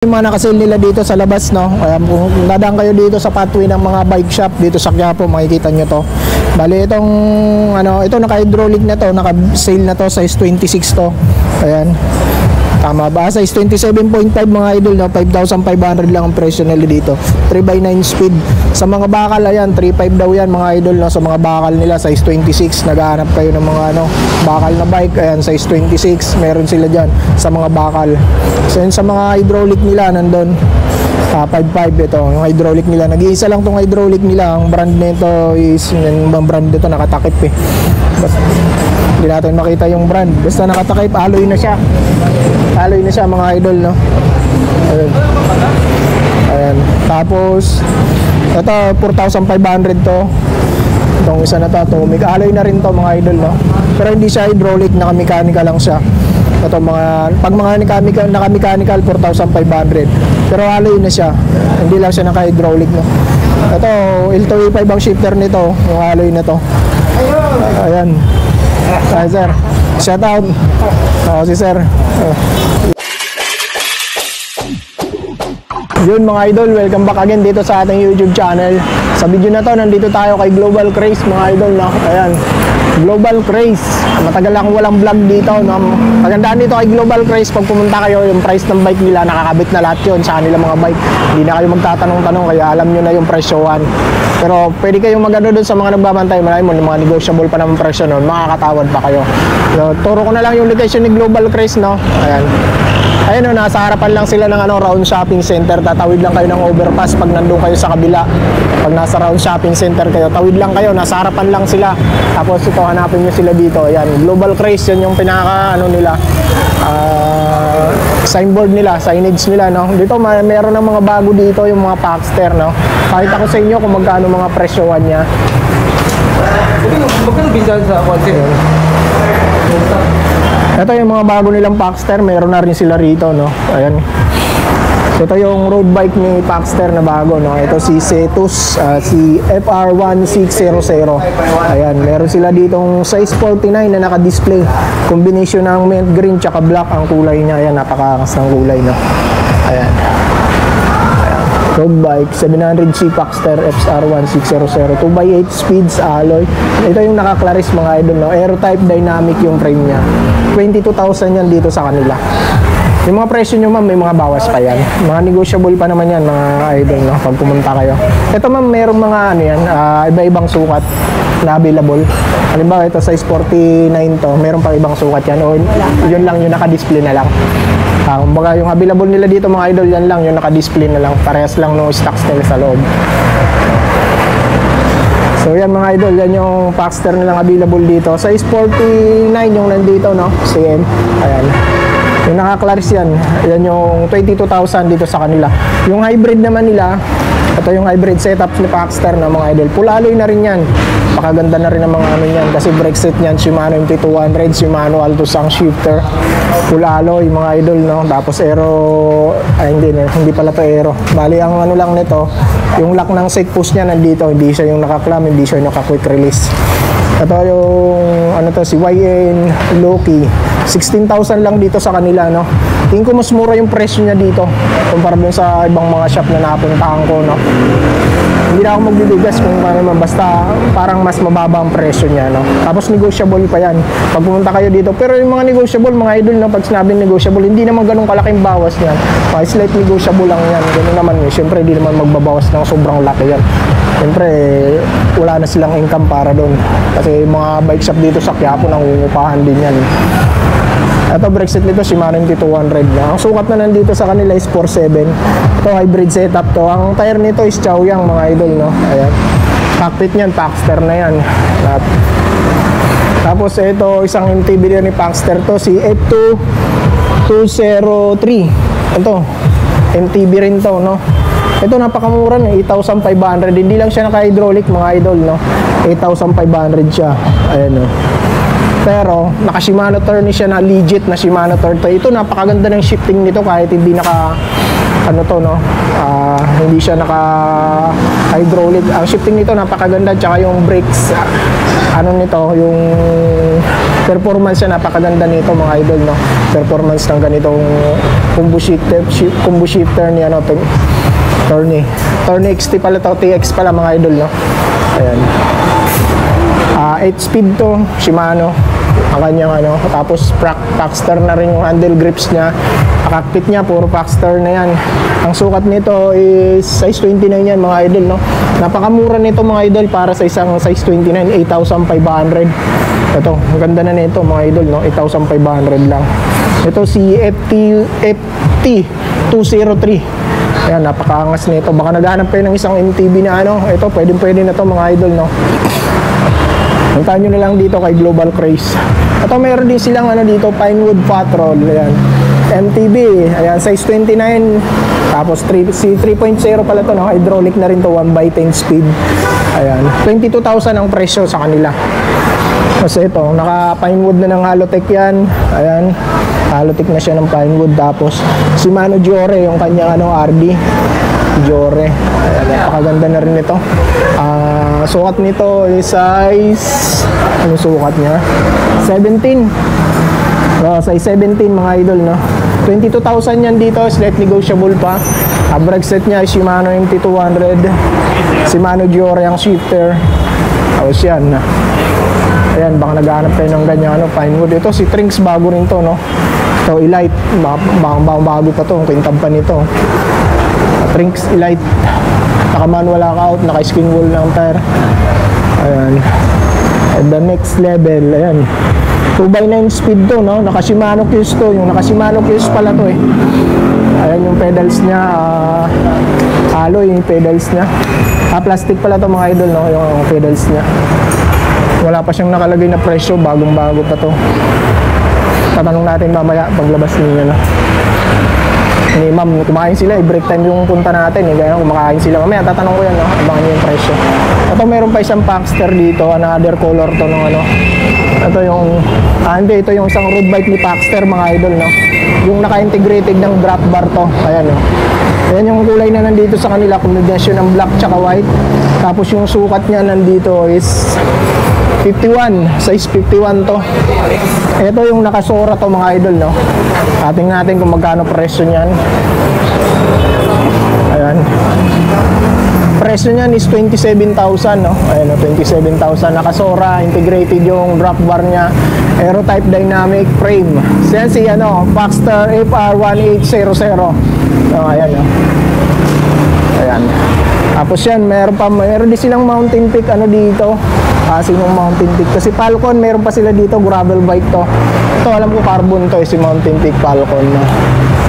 Yung mga nakasale nila dito sa labas, no? Kung dadaan kayo dito sa pathway ng mga bike shop dito sa Quiapo, makikita nyo to. Bali itong ito naka-hydraulic na to, naka-sale na to, size 26 to. Ayan. Tama ba? Size 27.5 mga idol, no? 5,500 lang ang presyo nila dito. 3x9 speed. Sa mga bakal, ayan, 3.5 daw yan mga idol, no? Sa mga bakal nila, size 26. Naghahanap kayo ng mga bakal na bike, ayan, size 26. Meron sila dyan sa mga bakal. So yun, sa mga hydraulic nila, nandun 5.5 ito, yung hydraulic nila. Nag-iisa lang tong hydraulic nila. Ang brand nito is, yung brand nito nakatakip eh. Basta, hindi natin makita yung brand. Basta nakatakip, alloy na siya. Alloy na siya mga idol, no? Ayan. Ayan. Tapos ito 4,500 to. Itong isa na to, atomic. Alloy na rin to mga idol, no? Pero hindi siya hydraulic, naka-mechanical lang siya. Ito pag mga naka-mechanical 4,500. Pero alloy na siya. Hindi lang siya naka-hydraulic, no? Ito L2A5 ang shifter nito, yung alloy na to. Ayan. Hi sir. Shout out. Si sir. Yun mga idol, welcome back again dito sa ating YouTube channel. Sa video na to, nandito tayo kay Global Craze mga idol, no? Ayan, Global Craze. Matagal akong walang vlog dito, no? Magandaan dito kay Global Craze, pag pumunta kayo, yung price ng bike nila, nakakabit na lahat yun sa kanila mga bike. Hindi na kayo magtatanong-tanong, kaya alam nyo na yung presyohan. Pero pwede kayong magano doon sa mga nagbabantay, marami mo, yung mga negotiable pa naman presyo nun, makakatawad pa kayo. So, turo ko na lang yung location ni Global Craze, no? Ayan. Ayun, nasa harapan lang sila ng Round Shopping Center. Tatawid lang kayo ng overpass pag nandun kayo sa kabila. Pag nasa Round Shopping Center kayo, tawid lang kayo, nasa harapan lang sila. Tapos ito, hanapin nyo sila dito. Ayan, Global Craze, yun yung pinaka nila, signboard nila, signage nila, no? Dito mayroon ng mga bago dito, yung mga Paxter, no? Pakita ko sa inyo kung magkano mga presyohan niya. Magkano bisan sa konti? Ito yung mga bago nilang Paxter, meron na rin sila rito, no? Ayan. Ito yung road bike ni Paxter na bago, no? Ito si Cetus, si FR1600. Ayan, meron sila ditong size 49 na naka-display. Combination ng mint green tsaka black ang kulay niya. Ayan, napakaangas ng kulay, no? Ayan. Road bike, 700C Paxter FR1600, 2x8 speeds, alloy. Ito yung naka-Claris mga idol, no? Aero type dynamic yung frame niya. 22,000 yan dito sa kanila. Yung mga presyo nyo ma'am, may mga bawas pa yan. Mga negotiable pa naman yan mga idol, no? Pag pumunta kayo. Ito ma'am, merong mga iba-ibang sukat na available. Halimbawa ito size 49 to, meron pa ibang sukat yan. O yun lang yung naka-display na lang. Kumbaga yung available nila dito mga idol, yan lang yung naka-display na lang. Parehas lang no stocks nila sa loob. So yan mga idol, yan yung Paxter nilang available dito. Size 49 yung nandito, no? CM. Ayan. Yung naka-Claris yan. Yan yung 22,000 dito sa kanila. Yung hybrid naman nila, ito yung hybrid setup ni Paxter na mga idol. Full alloy na rin yan. Pakaganda na rin ang mga yan. Kasi brake set niyan, Shimano MT200, Shimano Altusang shifter. Full alloy mga idol, no? Tapos aero, hindi pala to aero. Bali ang lang nito, yung lock ng side push niya nandito. Hindi siya yung naka-clam, hindi siya yung naka-quick release. Ito yung si YN Loki. 16,000 lang dito sa kanila, no? Tingin ko mas mura yung presyo niya dito kumpara dun sa ibang mga shop na napuntahan ko, no? Hindi na ako magbibigas kung ano, basta parang mas mababa ang presyo niya, no? Tapos negotiable pa yan pag pumunta kayo dito. Pero yung mga negotiable, mga idol, no? Pag sinabing negotiable, hindi naman ganun kalaking bawas niyan. Slight negotiable lang yan. Ganun naman yun. Siyempre, hindi naman magbabawas ng sobrang laki yan. Siyempre, wala na silang income para doon. Kasi mga bike shop dito sa Quiapo, nangungupahan din yan. Ito brake set nito, Shimano MT200 na. Ang sukat na nandito sa kanila is 4.7. Ito hybrid setup to. Ang tire nito is Chaoyang mga idol, no? Ayan. Cockpit niyan, Paxter na yan. Tapos ito, isang MTB din ni Paxter to, si F203. Ito, MTB rin to, no? Ito napakamura niya, 8,500. Hindi lang siya naka-hydraulic mga idol, no? 8,500 siya. Ayan, no? Pero naka Shimano turn siya na legit na Shimano turn to. Ito napakaganda ng shifting nito kahit hindi naka hindi siya naka hydraulic. Ang shifting nito napakaganda, tsaka yung brakes nito yung performance niya, napakaganda nito mga idol, no? Performance ng ganitong combo shifter ni ano, Tourney XT pala to, TX pala mga idol, no? Ayan. 8 speed to, Shimano ang kanyang ano, tapos Paxter na rin yung handle grips niya. Cockpit niya puro Paxter na yan. Ang sukat nito is size 29 yan mga idol, no? Napakamura nito mga idol para sa isang size 29, 8,500. Ito, maganda na nito mga idol, no? 8,500 lang. Ito si FT203. Ayan, napakaangas nito. Baka naghahanap kayo ng isang MTB na ano. Ito, pwede na to mga idol, no? Puntahan nyo na lang dito kay Global Craze. Ito, meron din silang ano dito, Pinewood Patrol. Ayan, MTB. Ayan, size 29. Tapos 3.0 pala to, no? Hydraulic na rin to, 1/10 speed. Ayan, 22,000 ang presyo sa kanila. Kasi ito, naka Pinewood na ng Halotech yan. Ayan, Halotech na siya ng Pinewood. Tapos Shimano Giore yung kanyang ano, RD Giore. Ayan, napakaganda na rin ito. Sukat nito is size, ano sukat niya? 17. Size 17 mga idol, no? 22,000 yan dito, slight negotiable pa. Brake set niya is Shimano MT200. Shimano Giore ang shifter. Tapos yan. Ayan, baka naghahanap kayo ng ganyan, ano, Pinewood. Ito, si Trinks, bago rin to, no? Ito, Elite. Bago pa to, kintab pa nito. Trinks Elite. Naka-manual lockout, naka-skin wall ng tire. Ayan. At the next level, ayan. 2x9 speed to, no? Naka-Shimano Qs to. Yung naka-Shimano Qs pala to, eh. Ayan yung pedals niya. Alloy yung pedals niya. Plastic pala to mga idol, no? Yung pedals niya. Wala pa siyang nakalagay na presyo, bagong-bago pa to. Tatanong natin mamaya paglabas niya, no? Ni ma'am, kumain sila, break time yung punta natin, kaya kumakain sila mamaya, tatanong ko yan, no? Abangan niyo yung presyo. Ito, meron pa isang Paxter dito, another color to ng ano. Ito yung, ito yung isang road bike ni Paxter mga idol, no? Yung naka-integrated ng drop bar to, ayan, no? Ayan yung kulay na nandito sa kanila, kombinasyon ng black tsaka white. Tapos yung sukat niya nandito is 51, size 51 to. Ito yung nakasora to mga idol, no? Ating natin kung magkano presyo niyan. Ayan. Presyo niyan is 27,000, no? Ayan, no? 27,000. Nakasora, integrated yung drop bar niya. Aero type dynamic frame. Yan si ano, Paxter FR1800. Ayan, no? Ayan. Tapos yan, meron din silang Mountain Peak ano dito. Sinong Mountain Peak. Kasi Falcon, meron pa sila dito, gravel bike to. Ito, alam ko carbon to, si Mountain Peak Falcon. No?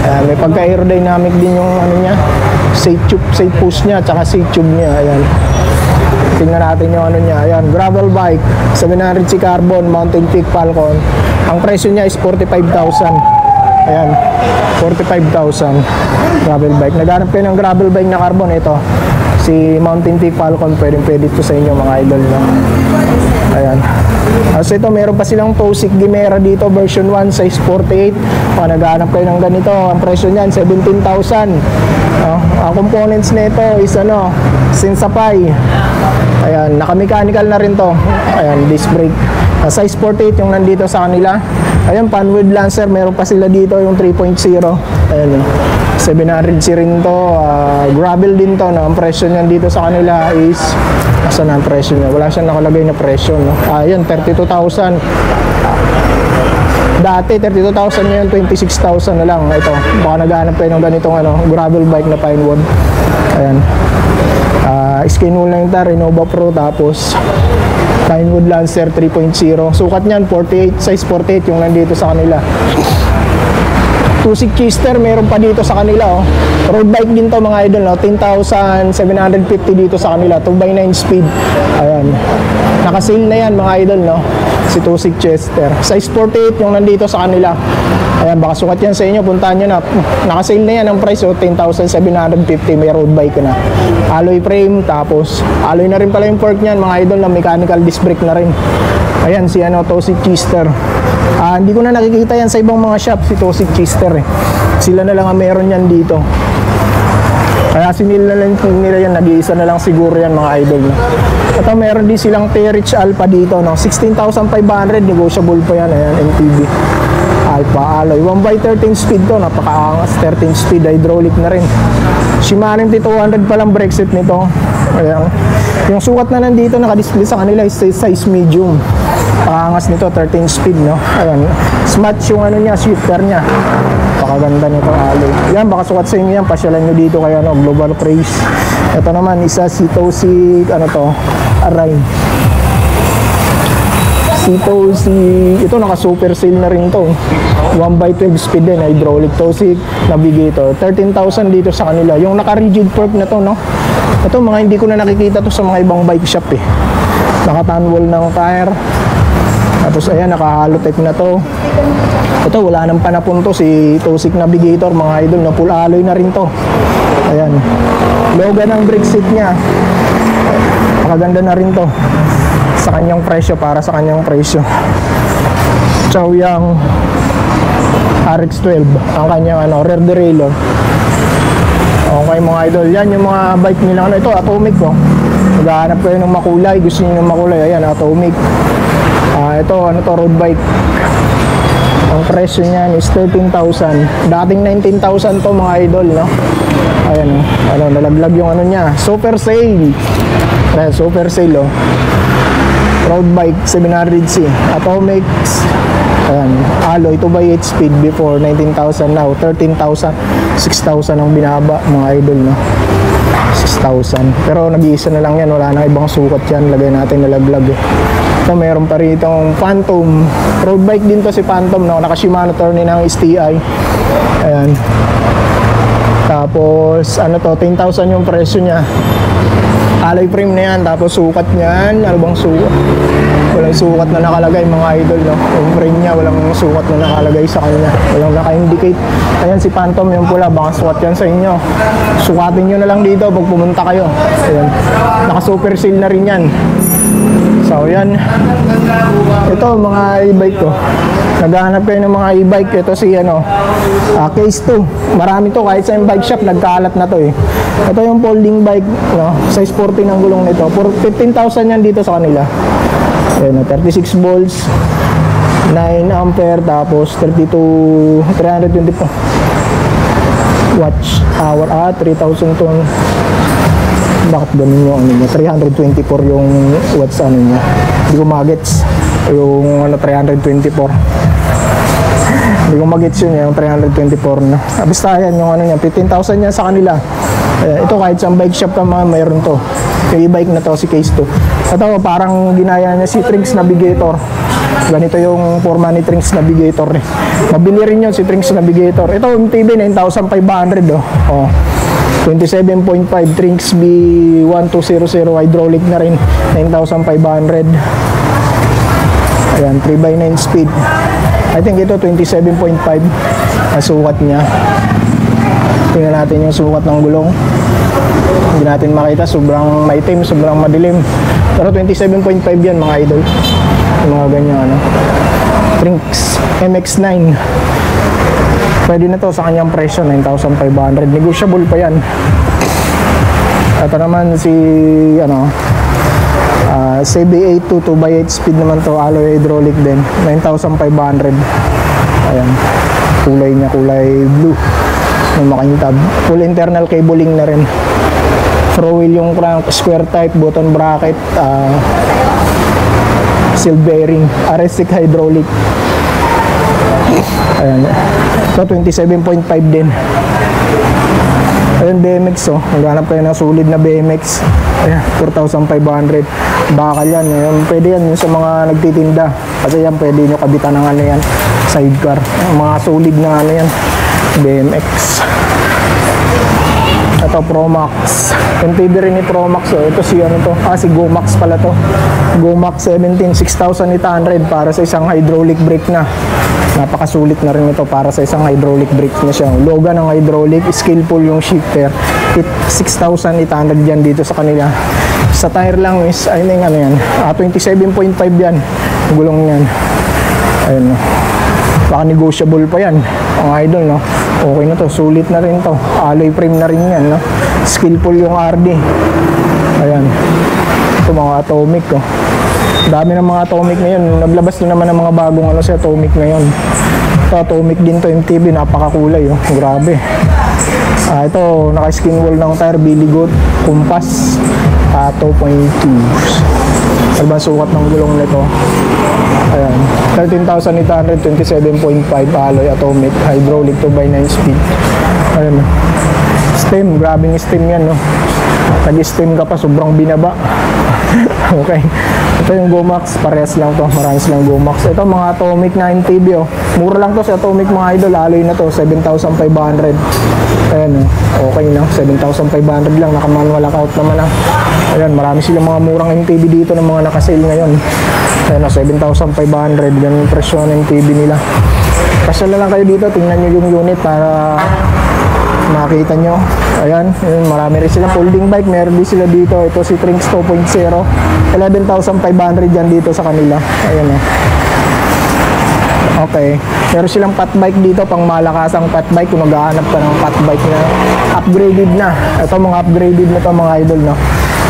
Ayan, may pagka-aerodynamic din yung ano niya, safe push niya, tsaka safe tube niya. Ayan. Tingnan natin yung ano niya. Ayan, gravel bike, 700C carbon, Mountain Peak Falcon. Ang presyo niya is 45,000. Ayan, 45,000 gravel bike. Naghanap kayo ng gravel bike na carbon, ito si Mountain Peak Falcon, pwede ito sa inyo mga idol, no? Ayan. So ito, meron pa silang Tosik Gimera dito, version 1, size 48. Naghanap kayo ng ganito, ang presyo niyan 17,000. Ang components nito is ano, Sensapay. Ayan, naka-mechanical na rin to. Ayan, disc brake. Size 48 yung nandito sa kanila. Ayan, Pinewood Lancer, meron pa sila dito yung 3.0. Ayan, 700C rin to. Gravel din to, no? Ang presyo niyan dito sa kanila is, asa na ang presyo niya? Wala siyang nakalagay na presyo, no? Ayan, 32,000. Dati 32,000 ngayon, 26,000 na lang. Ito, baka naghahanap kayo ng ganitong ano, gravel bike na Pinewood. Ayan. Skin wheel na yung tire, Innova Pro, tapos Pinewood Lancer 3.0. Sukat niyan 48, size 48 yung nandito sa kanila. Tusik Chister, meron pa dito sa kanila, oh. Road bike din to mga idol, no? 10,750 dito sa kanila, 2x9 speed. Ayan. Naka-sale na yan mga idol, no? Si Tusik Chester. Size 48 yung nandito sa kanila. Ayan, baka sukat yan sa inyo, puntahan nyo na. Naka-sale na yan ang price, oh, 10,750, may road bike na. Alloy frame, tapos alloy na rin pala yung fork niyan mga idol, na mechanical disc brake na rin. Ayan, si ano, Tusik Chister. Hindi ko na nakikita yan sa ibang mga shop, si Tusik Chister, eh. Sila na lang ang meron yan dito. Kaya sinil na lang nila yan, nag-iisa na lang siguro yan mga idol, no? At meron din silang T-Rich Alpha dito, no? 16,500, negotiable pa yan. Ayan, MTB Alpha alloy, 1x13 speed to, napakaangas, 13 speed, hydraulic na rin. Shimano MT200 pa lang brake set nito. Ayan. Yung sukat na nandito nakadisplay sa kanila is size medium. Pakangas nito, 13 speed, no? Ayan, smart yung ano niya, shifter niya. Pakaganda nito alloy. Yan, baka sukat sa inyo yan, pasyalan nyo dito kaya, no, Global Craze. Ito naman, isa si Tosi, ano to, Aray. Ito naka super sale na rin to, 1x12 speed din, hydraulic Tosi Navigator, 13,000 dito sa kanila. Yung naka rigid fork na to, no, ito mga hindi ko na nakikita to sa mga ibang bike shop eh. Naka tanwall ng tire, tapos ayan, naka halotech na to. Ito wala nang panapon to, si Tosi Navigator mga idol, na full alloy na rin to. Ayan, logo ng brake set nya, makaganda na rin to sa kanyang presyo, para sa kanyang presyo. Chaoyang RX12 ang kanyang ano, rear derailleur. Okay mga idol, yan yung mga bike nila. Ano ito, Atomic ko. Maghahanap kayo ng makulay, gusto niyo ng makulay, ayan, Atomic. Ito ano to, road bike. Ang presyo niyan is 13,000. Dating 19,000 to mga idol, no? Ayan, ano, nalaglag yung ano niya. Super sale. Ayan, super sale, oh. Road bike 700C Atomic, ayan, alloy 2x8 speed, before 19,000, now 13,000, 6,000 ang binaba mga idol, no? 6,000, pero nag-iisa na lang yan, wala nang ibang sukat yan, lagay natin nalaglag eh. Ito meron pa rin itong Phantom, road bike din to si Phantom, no? Naka Shimano Tourney ng STI. Ayan, tapos ano to, 10,000 yung presyo nya. Alloy frame na yan, tapos sukat niyan, ano bang sukat? Walang sukat na nakalagay mga idol, no? Yung frame niya, walang sukat na nakalagay sa kanya, walang naka-indicate. Ayan si Phantom, yung pula, baka sukat yan sa inyo. Sukatin nyo na lang dito pag pumunta kayo. Ayan, naka super seal na rin yan. So yan, ito mga e-bike ko. Naghahanap kayo ng mga e-bike. Ito si ano, Case 2. Marami to, kahit sa bike shop nagkaalat na to eh. Ito yung folding bike, no? Size 14 ang gulong nito. For 15,000 yan dito sa kanila. Ayan, 36 volts, 9 ampere, tapos 324 watch hour, 3,000 ton. Bakit ganun yung ano niya? 324 yung watts ano niya. Hindi ko magets yung ano, 324. Hindi ko magets yun yung 324 na. Basta yan yung ano niya, 15,000 yan sa kanila. Ito kahit sa bike shop ka mga mayroon to. Yung e-bike na to, si Case 2. Ito parang ginaya niya si Trinx Navigator. Ganito yung forma ni Trinx Navigator eh. Mabili rin yun si Trinx Navigator. Ito MTB 9,500 oh. Oh. 27.5 Trinx B1200 hydraulic na rin, 9,500. Ayan, 3x9 speed. I think ito 27.5 ang sukat niya. Tingnan natin yung sukat ng gulong. Hindi natin makita, sobrang maitim, sobrang madilim. Pero 27.5 yan mga idol. Yung mga ganyan ano. Trinx MX9. Pwede na to sa kanyang presyo, 9,500. Negotiable pa yan. Ito naman si ano, CB82 2x8 speed naman to, alloy hydraulic din, 9,500. Ayan, kulay niya, kulay blue ng makintab. Full internal cabling na rin. Throw wheel yung crank, square type, button bracket, seal bearing, RS6 hydraulic. Ayan, ito 27.5 din. Ayan, BMX oh, maghanap kayo ng solid na BMX. Ayan, 4,500. Bakal yan, ayan, pwede yan sa mga nagtitinda. Kasi yan, pwede nyo kabitan ng ano yan, sidecar. Mga solid na ano yan, BMX. Ito Promax. MTB rin ni Promax oh. Ito si ano to, si Gomax pala to. Gomax 17, 6,800 para sa isang hydraulic brake na. Napakasulit na rin ito para sa isang hydraulic brake na siya. Loga ng hydraulic, skillful yung shifter. 6,800 yan dito sa kanila. Sa tire lang is, I think ano yan, 27.5 yan. Ang gulong yan. Ayun, baka negotiable pa yan. Ang idol, no? Okay na to, sulit na rin to. Alloy frame na rin yan, no? Skillful yung RD. Ayan. Ito mga Atomic, oh. Dami ng mga Atomic ngayon. Naglabas na naman ng mga bagong ano sa Atomic ngayon. Ito, Atomic din to, MTB. Napakakulay, oh. Grabe. Ito, naka-skin wall ng tire, Billy Goat, Compass, 2.2. Ano ba sukat ng gulong nito? Ayan, 13,827.5 alloy, Atomic, hydraulic 2x9 speed. Ayan, stem, grabing stem yan, no? Nag-stem ka pa, sobrang binaba. Okay, ito yung Gomax, parehas lang to, marami silang Gomax. Ito mga Atomic na MTB, oh. Mura lang to sa Atomic mga idol, alloy na to, 7,500. Ayan, okay na, 7,500 lang, naka-manual lockout naman, ayan, marami silang mga murang MTB dito ng mga naka-sale ngayon. Ayan, 7,500, ganun yung presyo ng MTB nila. Pasal na lang kayo dito, tingnan nyo yung unit para makita nyo. Ayan, marami rin silang folding bike, meron din sila dito. Ito si Trinx 2.0, 11,500 yan dito sa kanila. Ayan, okay, meron silang fat bike dito, pang malakasang fat bike kung naghahanap ka ng fat bike na upgraded na. Ito mga upgraded na to mga idol, no?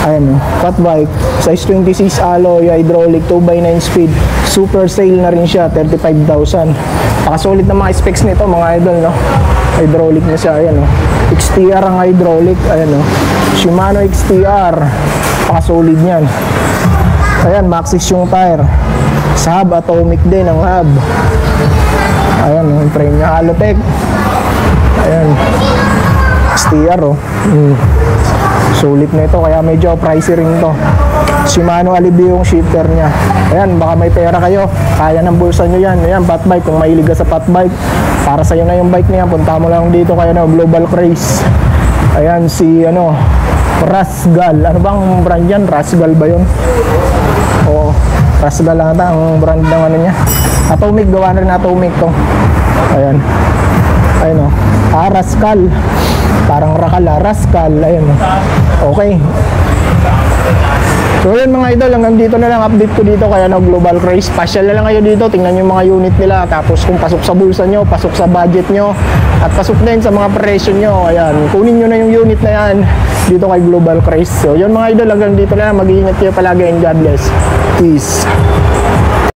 Ayan, fat bike, size 26 alloy, hydraulic, 2x9 speed, super sale na rin siya, 35,000. Pakasulit na mga specs nito mga idol, no? Hydraulic na siya, ayan, no? XTR ang hydraulic, ayan, no? Shimano XTR, pakasulit niyan. Ayan, Maxxis yung tire. Sa hub, Atomic din ang hub. Ayan, yung frame niya, Halotech. Ayan, XTR, oh. Sulit na ito, kaya medyo pricey rin to. Shimano Alivio yung shifter niya. Ayan, baka may pera kayo, kaya ng bulsa nyo yan. Ayan, fat bike, kung mahilig ka sa fat bike, para sa'yo na yung bike na yan, punta mo lang dito kaya na Global Craze. Ayan, si ano, Rasgal. Ano bang brand yan? Rasgal ba yun? Oo, Rasgal lang ata ang brand ng ano niya. Atomic, gawa na rin Atomic to. Ayan. Ayun, oh. Rascal. Parang Rakala, Rascal. Ayun, oh. Okay. So yun mga idol, hanggang dito na lang update ko dito kaya na Global Craze. Pasyal na lang kayo dito, tingnan yung mga unit nila. Tapos kung pasok sa bulsa nyo, pasok sa budget nyo, at pasok din sa mga presyo nyo, ayan, kunin nyo na yung unit na yan dito kay Global Craze. So yun mga idol, hanggang dito na lang, mag-iingat kayo palagi and God bless. Peace.